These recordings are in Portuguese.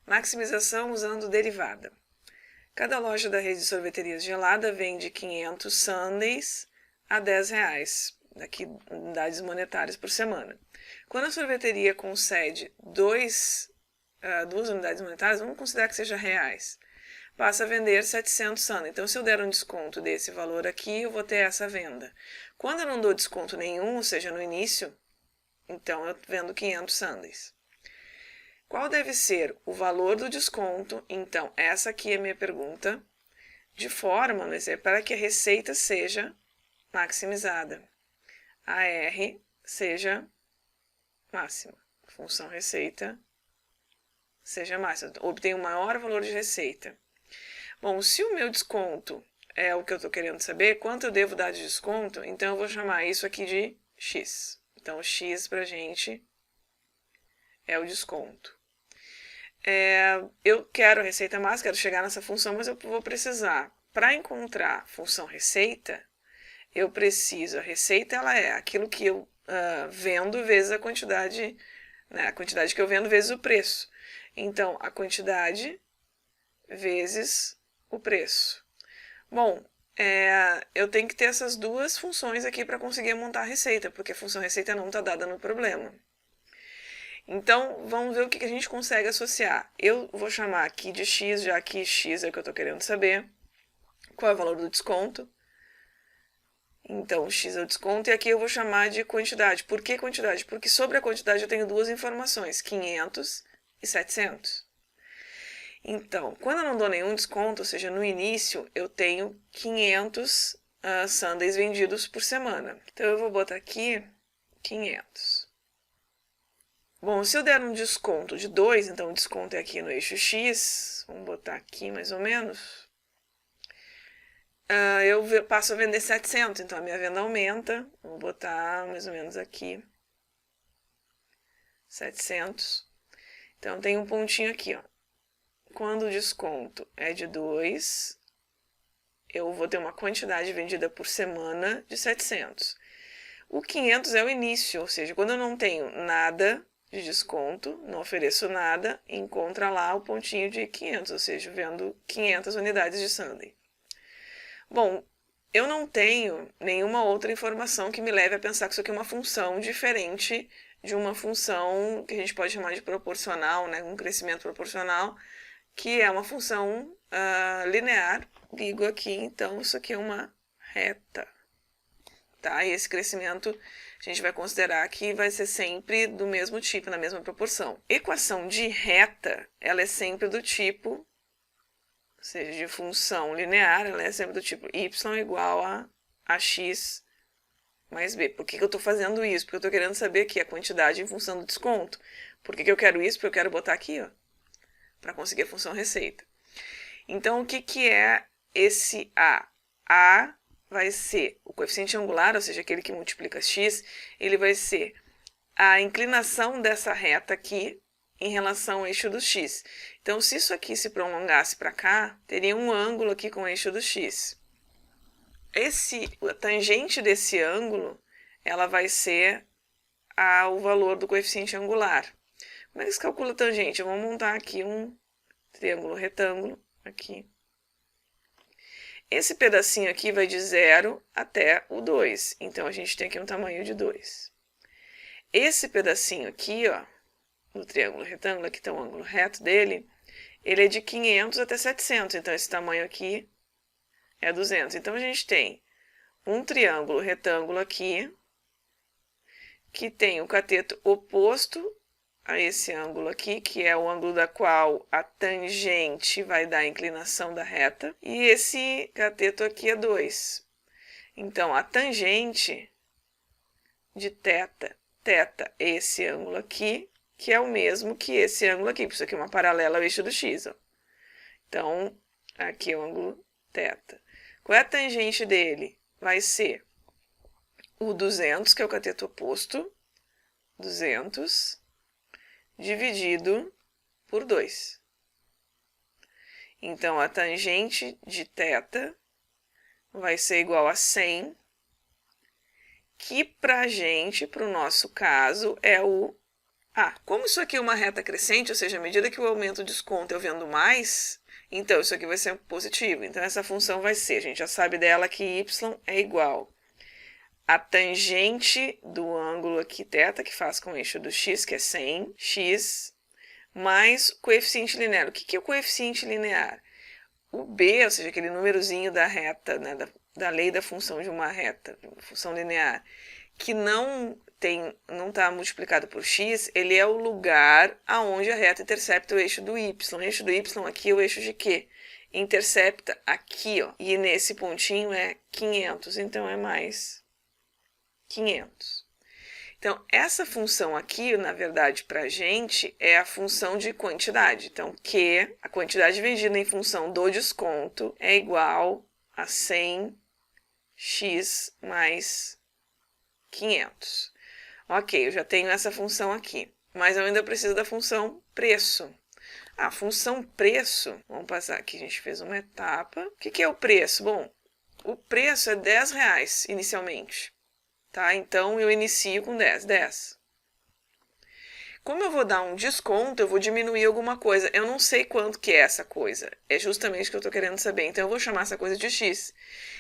Maximização usando derivada. Cada loja da rede de sorveterias Gelada vende 500 sundaes a R$10, daqui unidades monetárias por semana. Quando a sorveteria concede duas unidades monetárias, vamos considerar que seja reais, passa a vender 700 sundaes. Então, se eu der um desconto desse valor aqui, eu vou ter essa venda. Quando eu não dou desconto nenhum, ou seja, no início, então eu vendo 500 sundaes. Qual deve ser o valor do desconto? Então, essa aqui é a minha pergunta, de forma, para que a receita seja maximizada. A R seja máxima. Função receita seja máxima. Obtenho o maior valor de receita. Bom, se o meu desconto é o que eu estou querendo saber, quanto eu devo dar de desconto, então eu vou chamar isso aqui de X. Então, o X para a gente é o desconto. Eu quero a receita máxima, quero chegar nessa função, mas eu vou precisar, para encontrar função receita, eu preciso, a receita ela é aquilo que eu vendo vezes a quantidade, né, a quantidade que eu vendo vezes o preço. Então, a quantidade vezes o preço. Bom, eu tenho que ter essas duas funções aqui para conseguir montar a receita, porque a função receita não está dada no problema. Então, vamos ver o que a gente consegue associar. Eu vou chamar aqui de X, já que X é o que eu estou querendo saber. Qual é o valor do desconto? Então, X é o desconto, e aqui eu vou chamar de quantidade. Por que quantidade? Porque sobre a quantidade eu tenho duas informações, 500 e 700. Então, quando eu não dou nenhum desconto, ou seja, no início, eu tenho 500 sundaes vendidos por semana. Então, eu vou botar aqui 500. Bom, se eu der um desconto de 2, então o desconto é aqui no eixo X, vamos botar aqui mais ou menos, eu passo a vender 700, então a minha venda aumenta, vou botar mais ou menos aqui, 700. Então tem um pontinho aqui, ó. Quando o desconto é de 2, eu vou ter uma quantidade vendida por semana de 700. O 500 é o início, ou seja, quando eu não tenho nada de desconto, não ofereço nada, encontra lá o pontinho de 500, ou seja, vendo 500 unidades de sundae. Bom, eu não tenho nenhuma outra informação que me leve a pensar que isso aqui é uma função diferente de uma função que a gente pode chamar de proporcional, né, um crescimento proporcional, que é uma função linear. Ligo aqui, então isso aqui é uma reta. Tá? E esse crescimento a gente vai considerar que vai ser sempre do mesmo tipo, na mesma proporção. Equação de reta, ela é sempre do tipo, ou seja, de função linear, ela é sempre do tipo y igual a ax mais b. Por que eu estou fazendo isso? Porque eu estou querendo saber aqui a quantidade em função do desconto. Por que eu quero isso? Porque eu quero botar aqui, ó, para conseguir a função receita. Então, o que é esse A? A vai ser o coeficiente angular, ou seja, aquele que multiplica x, ele vai ser a inclinação dessa reta aqui em relação ao eixo do x. Então, se isso aqui se prolongasse para cá, teria um ângulo aqui com o eixo do x. A tangente desse ângulo, ela vai ser o valor do coeficiente angular. Como é que se calcula a tangente? Vamos montar aqui um triângulo retângulo, aqui. Esse pedacinho aqui vai de 0 até o 2, então a gente tem aqui um tamanho de 2. Esse pedacinho aqui, ó, do triângulo retângulo, aqui está o ângulo reto dele, ele é de 500 até 700, então esse tamanho aqui é 200. Então a gente tem um triângulo retângulo aqui, que tem o cateto oposto a esse ângulo aqui, que é o ângulo da qual a tangente vai dar a inclinação da reta, e esse cateto aqui é 2. Então, a tangente de θ, θ é esse ângulo aqui, que é o mesmo que esse ângulo aqui, isso aqui é uma paralela ao eixo do x. Ó. Então, aqui é o ângulo θ. Qual é a tangente dele? Vai ser o 200, que é o cateto oposto, 200, dividido por 2. Então, a tangente de θ vai ser igual a 100, que para a gente, para o nosso caso, é o Como isso aqui é uma reta crescente, ou seja, à medida que eu aumento o desconto eu vendo mais, então isso aqui vai ser positivo. Então essa função vai ser, a gente já sabe dela que y é igual a tangente do ângulo aqui θ, que faz com o eixo do x, que é 100, x, mais o coeficiente linear. O que é o coeficiente linear? O b, ou seja, aquele númerozinho da reta, né, da lei da função de uma reta, função linear, que não está multiplicado por x, ele é o lugar aonde a reta intercepta o eixo do y. O eixo do y aqui é o eixo de quê? Intercepta aqui, ó, e nesse pontinho é 500, então é mais 500. Então, essa função aqui, na verdade, para a gente, é a função de quantidade. Então, que a quantidade vendida em função do desconto é igual a 100x mais 500. Ok, eu já tenho essa função aqui, mas eu ainda preciso da função preço. A função preço, vamos passar aqui, a gente fez uma etapa. O que é o preço? Bom, o preço é R$10 inicialmente. Tá? Então, eu inicio com 10. Como eu vou dar um desconto, eu vou diminuir alguma coisa. Eu não sei quanto que é essa coisa. É justamente o que eu estou querendo saber. Então, eu vou chamar essa coisa de x.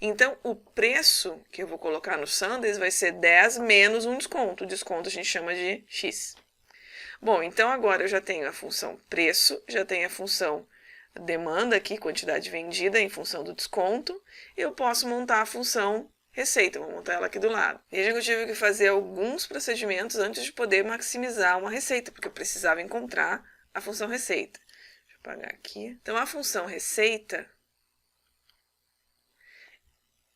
Então, o preço que eu vou colocar no sundaes vai ser 10 menos um desconto. O desconto a gente chama de x. Bom, então agora eu já tenho a função preço, já tenho a função demanda aqui, quantidade vendida em função do desconto. Eu posso montar a função receita, vou montar ela aqui do lado. Veja que eu tive que fazer alguns procedimentos antes de poder maximizar uma receita, porque eu precisava encontrar a função receita. Deixa eu apagar aqui. Então, a função receita,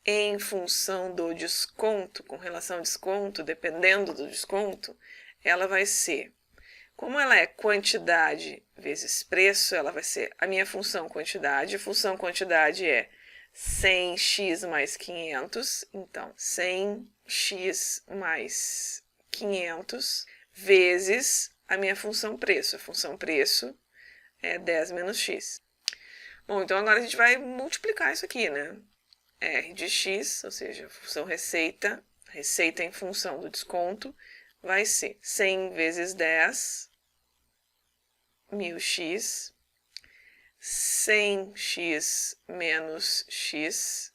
em função do desconto, com relação ao desconto, dependendo do desconto, ela vai ser, como ela é quantidade vezes preço, ela vai ser a minha função quantidade. A função quantidade é 100x mais 500, então 100x mais 500 vezes a minha função preço. A função preço é 10 menos x. Bom, então agora a gente vai multiplicar isso aqui, né? R de x, ou seja, a função receita em função do desconto, vai ser 100 vezes 10, 1000x, 100x menos x,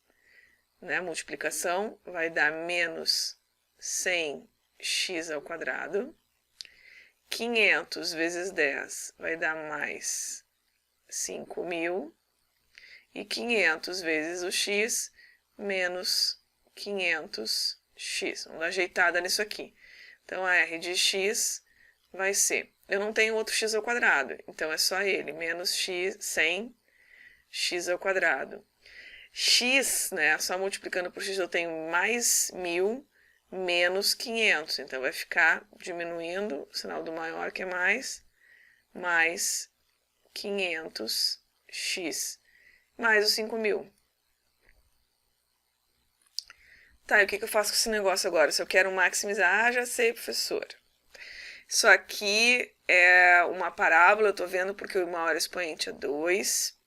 né, multiplicação, vai dar menos 100x ao quadrado. 500 vezes 10 vai dar mais 5.000. E 500 vezes o x menos 500x. Vamos dar ajeitada nisso aqui. Então, a r de x vai ser... Eu não tenho outro x ao quadrado, então é só ele, menos x, 100x ao quadrado. X, né, só multiplicando por x eu tenho mais 1.000 menos 500. Então, vai ficar diminuindo o sinal do maior, que é mais 500x, mais os 5.000. Tá, e o que eu faço com esse negócio agora? Se eu quero maximizar, já sei, professor. Isso aqui é uma parábola, eu estou vendo porque o maior expoente é 2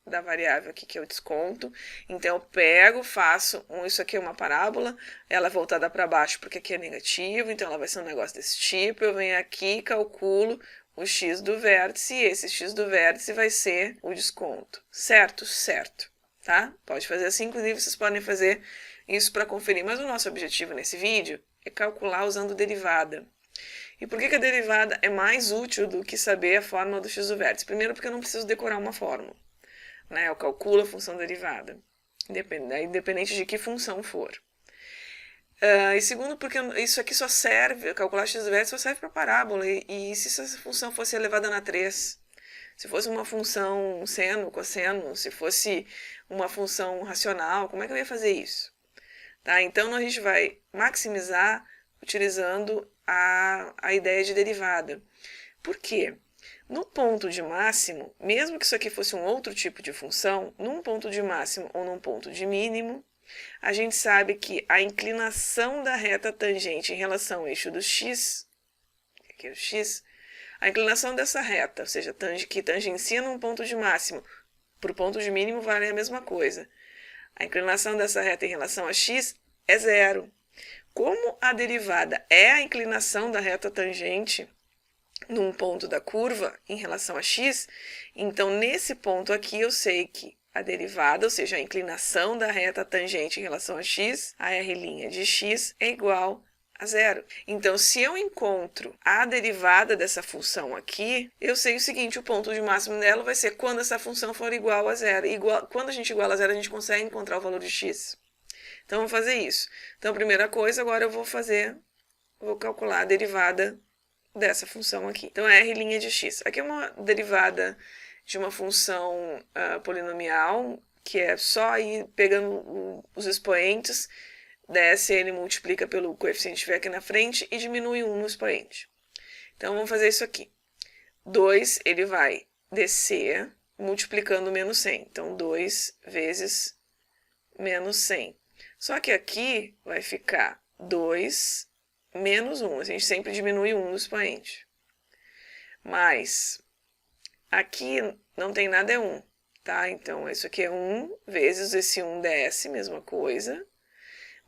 da variável aqui, que é o desconto. Então, eu pego, faço, isso aqui é uma parábola, ela é voltada para baixo porque aqui é negativo, então ela vai ser um negócio desse tipo. Eu venho aqui e calculo o x do vértice, e esse x do vértice vai ser o desconto. Certo? Certo. Tá? Pode fazer assim, inclusive vocês podem fazer isso para conferir. Mas o nosso objetivo nesse vídeo é calcular usando derivada. E por que a derivada é mais útil do que saber a fórmula do x do vértice? Primeiro, porque eu não preciso decorar uma fórmula, né? Eu calculo a função derivada, independente de que função for. E segundo, porque isso aqui só serve, calcular x do vértice só serve para parábola. E se essa função fosse elevada na 3? Se fosse uma função seno, cosseno, se fosse uma função racional, como é que eu ia fazer isso? Tá? Então, a gente vai maximizar utilizando a ideia de derivada. Por quê? No ponto de máximo, mesmo que isso aqui fosse um outro tipo de função, num ponto de máximo ou num ponto de mínimo, a gente sabe que a inclinação da reta tangente em relação ao eixo do x, aqui é o x, a inclinação dessa reta, ou seja, que tangencia num ponto de máximo, para o ponto de mínimo vale a mesma coisa. A inclinação dessa reta em relação a x é 0. Como a derivada é a inclinação da reta tangente num ponto da curva em relação a x, então nesse ponto aqui eu sei que a derivada, ou seja, a inclinação da reta tangente em relação a x, a r' de x, é igual a zero. Então, se eu encontro a derivada dessa função aqui, eu sei o seguinte, o ponto de máximo dela vai ser quando essa função for igual a zero. Quando a gente iguala a zero, a gente consegue encontrar o valor de x. Então, vamos fazer isso. Então, a primeira coisa, agora eu vou calcular a derivada dessa função aqui. Então, é r' de x. Aqui é uma derivada de uma função polinomial, que é só ir pegando os expoentes, desce, ele multiplica pelo coeficiente que tiver aqui na frente e diminui 1 no expoente. Então, vamos fazer isso aqui. 2, ele vai descer multiplicando menos 100. Então, 2 vezes menos 100. Só que aqui vai ficar 2 menos 1. A gente sempre diminui 1 no expoente. Mas aqui não tem nada, é 1. Tá? Então, isso aqui é 1 vezes esse 1 desce, mesma coisa.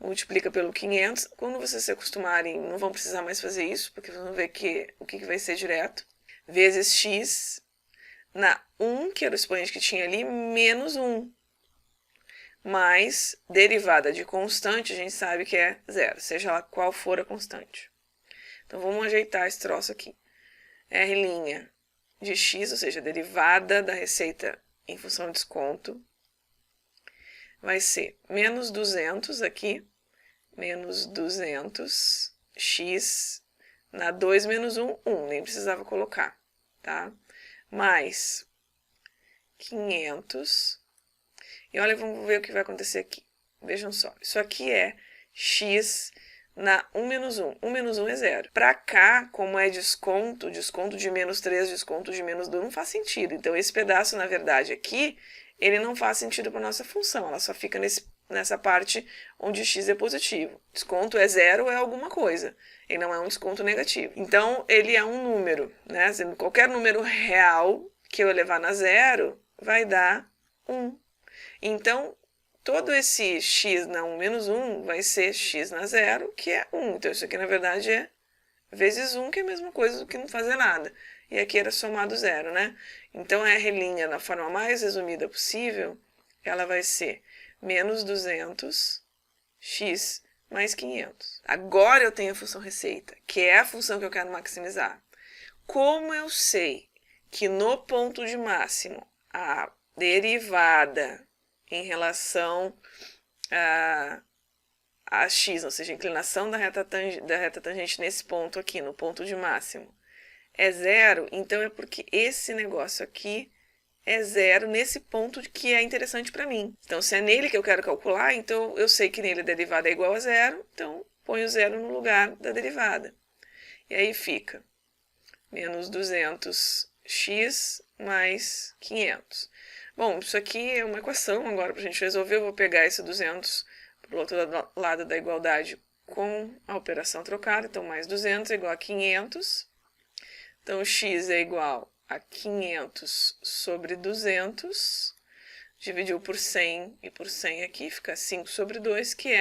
Multiplica pelo 500. Quando vocês se acostumarem, não vão precisar mais fazer isso, porque vocês vão ver o que vai ser direto. Vezes x na 1, que era o expoente que tinha ali, menos 1. Mais derivada de constante, a gente sabe que é zero, seja lá qual for a constante. Então, vamos ajeitar esse troço aqui. R' de x, ou seja, a derivada da receita em função de desconto, vai ser menos 200 aqui, menos 200, x na 2 menos 1, 1, nem precisava colocar, tá? Mais 500, e olha, vamos ver o que vai acontecer aqui. Vejam só, isso aqui é x na 1 menos 1. 1 menos 1 é zero. Para cá, como é desconto, desconto de menos 3, desconto de menos 2, não faz sentido. Então, esse pedaço, na verdade, aqui, ele não faz sentido para a nossa função. Ela só fica nessa parte onde x é positivo. Desconto é zero, é alguma coisa. Ele não é um desconto negativo. Então, ele é um número, né? Qualquer número real que eu levar na zero vai dar 1. Então, todo esse x na 1 menos 1 vai ser x na 0, que é 1. Então, isso aqui, na verdade, é vezes 1, que é a mesma coisa do que não fazer nada. E aqui era somado 0, né? Então, a r', na forma mais resumida possível, ela vai ser menos 200 x mais 500. Agora eu tenho a função receita, que é a função que eu quero maximizar. Como eu sei que no ponto de máximo a derivada em relação a x, ou seja, a inclinação da reta tangente nesse ponto aqui, no ponto de máximo, é zero, então é porque esse negócio aqui é zero nesse ponto que é interessante para mim. Então, se é nele que eu quero calcular, então eu sei que nele a derivada é igual a zero, então ponho zero no lugar da derivada. E aí fica menos 200x mais 500. Bom, isso aqui é uma equação agora para a gente resolver. Eu vou pegar esse 200 para o outro lado da igualdade com a operação trocada. Então, mais 200 é igual a 500. Então, x é igual a 500 sobre 200. Dividiu por 100 e por 100 aqui, fica 5 sobre 2, que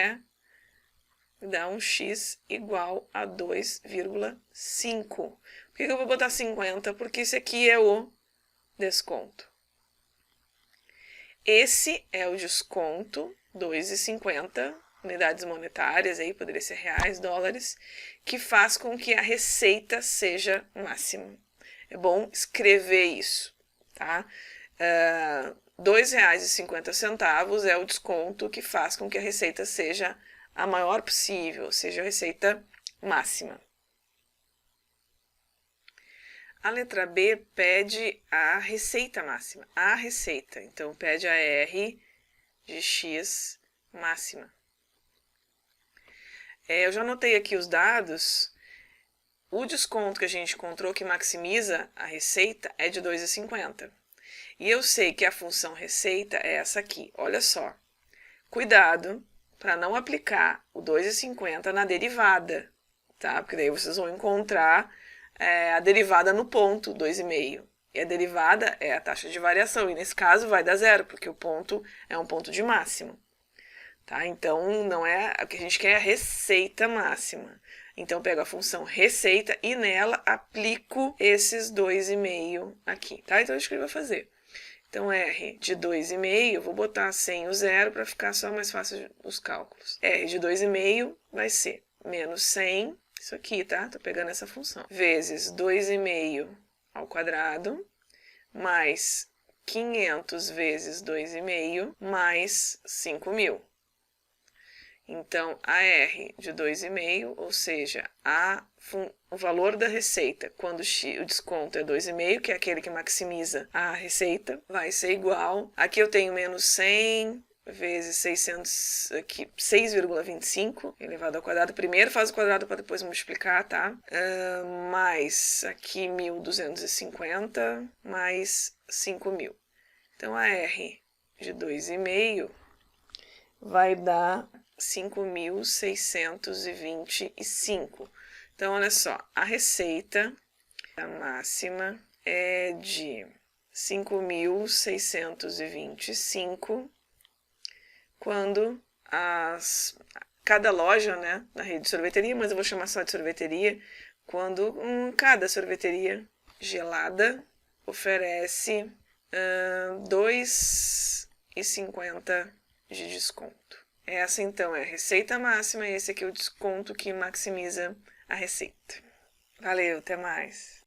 dá um x igual a 2,5. Por que eu vou botar 50? Porque esse aqui é o desconto. Esse é o desconto, 2,50 unidades monetárias, aí poderia ser reais, dólares, que faz com que a receita seja máxima. É bom escrever isso, tá? R$ 2,50 é o desconto que faz com que a receita seja a maior possível, seja a receita máxima. A letra B pede a receita máxima, a receita. Então, pede a R de x máxima. Eu já anotei aqui os dados. O desconto que a gente encontrou que maximiza a receita é de 2,50. E eu sei que a função receita é essa aqui. Olha só. Cuidado para não aplicar o 2,50 na derivada, tá? Porque daí vocês vão encontrar a derivada no ponto, 2,5. E a derivada é a taxa de variação. E nesse caso vai dar zero, porque o ponto é um ponto de máximo. Tá? Então, não é o que a gente quer é a receita máxima. Então, eu pego a função receita e nela aplico esses 2,5 aqui, tá? Então, eu escrevo a fazer. Então, R de 2,5, eu vou botar sem o zero para ficar só mais fácil os cálculos. R de 2,5 vai ser menos 100, isso aqui, tá? Tô pegando essa função, vezes 2,5 ao quadrado, mais 500 vezes 2,5, mais 5.000. Então, a R de 2,5, ou seja, o valor da receita, quando o desconto é 2,5, que é aquele que maximiza a receita, vai ser igual. Aqui eu tenho menos 100 vezes 600, aqui 6,25 elevado ao quadrado. Primeiro faz o quadrado para depois multiplicar, tá? Mais aqui 1.250 mais 5.000. Então, a R de 2,5 vai dar 5.625. Então, olha só, a receita máxima é de 5.625 quando cada loja, né, na rede de sorveteria, mas eu vou chamar só de sorveteria, quando cada sorveteria gelada oferece 2,50 de desconto. Essa, então, é a receita máxima e esse aqui é o desconto que maximiza a receita. Valeu, até mais!